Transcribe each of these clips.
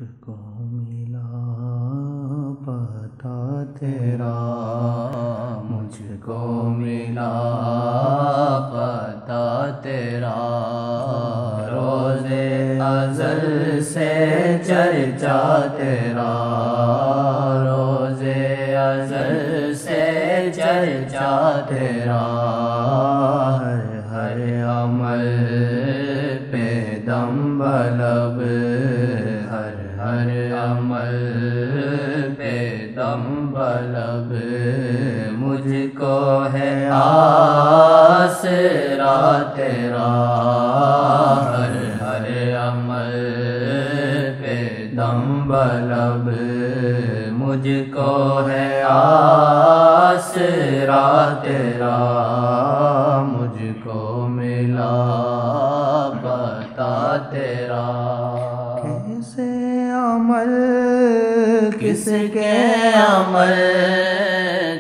کو ملا پتا تیرا، مجھ کو ملا پتا تیرا، روزے ازل سے چرچا تیرا، روزے ازل سے چرچا تیرا، ہر عمل پہ دم بلب، ہر عمل پہ دم بلب، مجھ کو ہے آسرا تیرا، ہر عمل پہ دم بلب، مجھ کو ہے آسرا تیرا، مجھ کو ملا پتا تیرا، کیسے عمل کس کے عمل،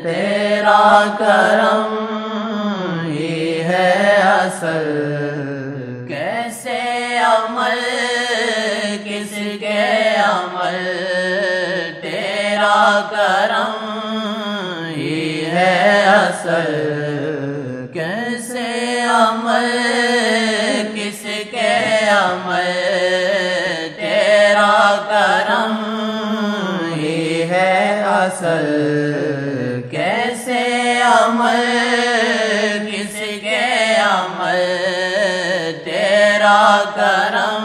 تیرا کرم ہی ہے اصل، کیسے عمل کس کے عمل، تیرا کرم ہی ہے اصل، کیسے عمل کس کے عمل، تیرا کرم ہی ہے اصل، کیسے عمل کس کے عمل، تیرا کرم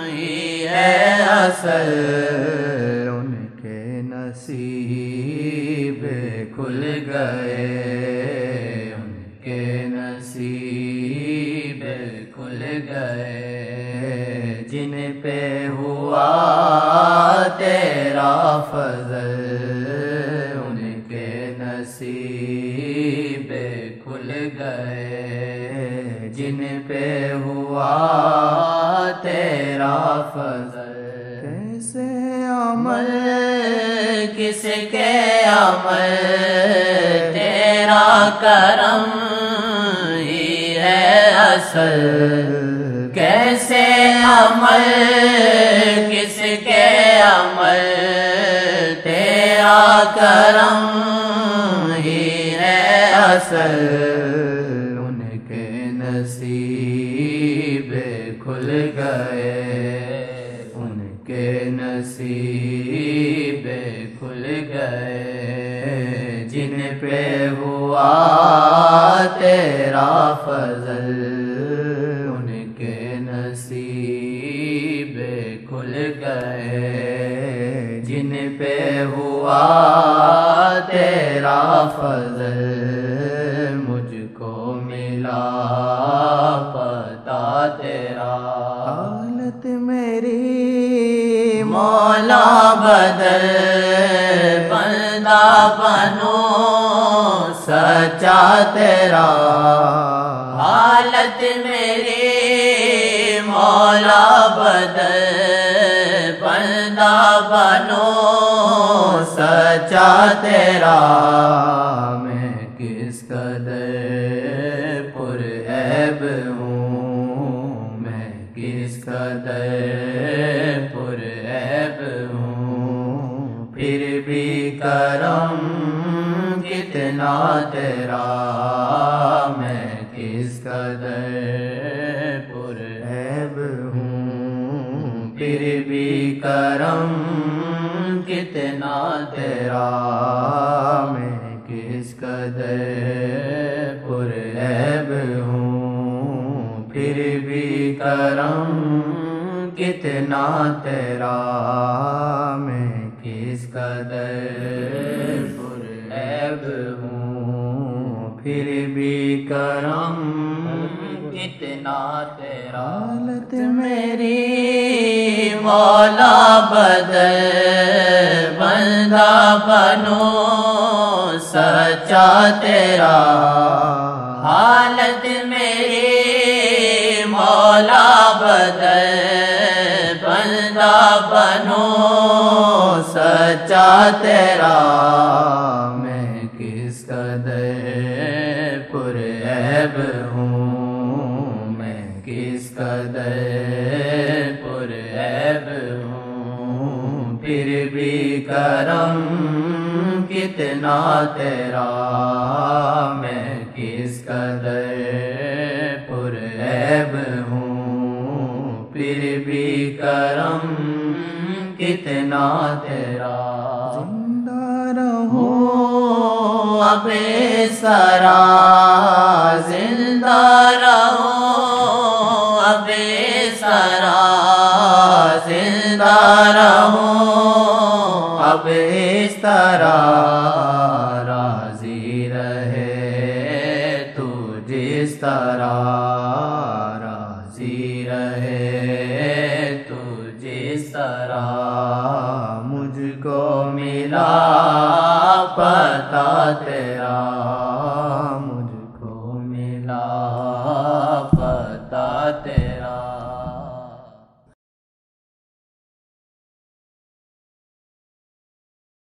ہی ہے اصل، ان کے نصیب کھل گئے، ان کے نصیب کھل گئے، جن پہ ہوا تیرا فضل، ان کے نصیب کھل گئے، جن پہ ہوا تیرا فضل، کیسے عمل کس کے عمل، تیرا کرم ہی ہے اصل، کیسے عمل کس کے عمل، تیرا کرم ہی ہے اصل، ان کے نصیب کھل گئے، ان کے نصیب کھل گئے، جن پہ ہوا تیرا فضل، ان کے نصیب کھل گئے، جن پہ ہوا تیرا فضل، مجھ کو ملا پتا تیرا، حالت میری مولا بدل، بندہ بنوں سچا تیرا، حالت میری مولا بدل، بندہ بنوں سچا تیرا، میں کس قدر پر عیب ہوں، میں کس قدر پر عیب ہوں، پھر بھی کرم کتنا تیرا، میں کس قدر پر عیب ہوں، پھر بھی کرم کتنا تیرا، میں کس قدر پر عیب ہوں، پھر بھی کرم کتنا تیرا، میں کس قدر پر عیب ہوں، پھر بھی کرم کتنا تیرا، حالت میری مولا بدل، بندہ بنوں سچا تیرا، حالت میری مولا بدل، بندہ بنوں سچا تیرا، میں کس قدر پر عیب ہوں، میں کس قدر پر عیب ہوں، بھی کرم کتنا تیرا، میں کس قدر پرعیب ہوں، پھر بھی کرم کتنا تیرا۔ زندہ رہو اب اس طرح، زندہ رہو اب اس طرح، زندہ رہو اب اس طرح، راضی رہے تو جس طرح، راضی رہے تو جس طرح۔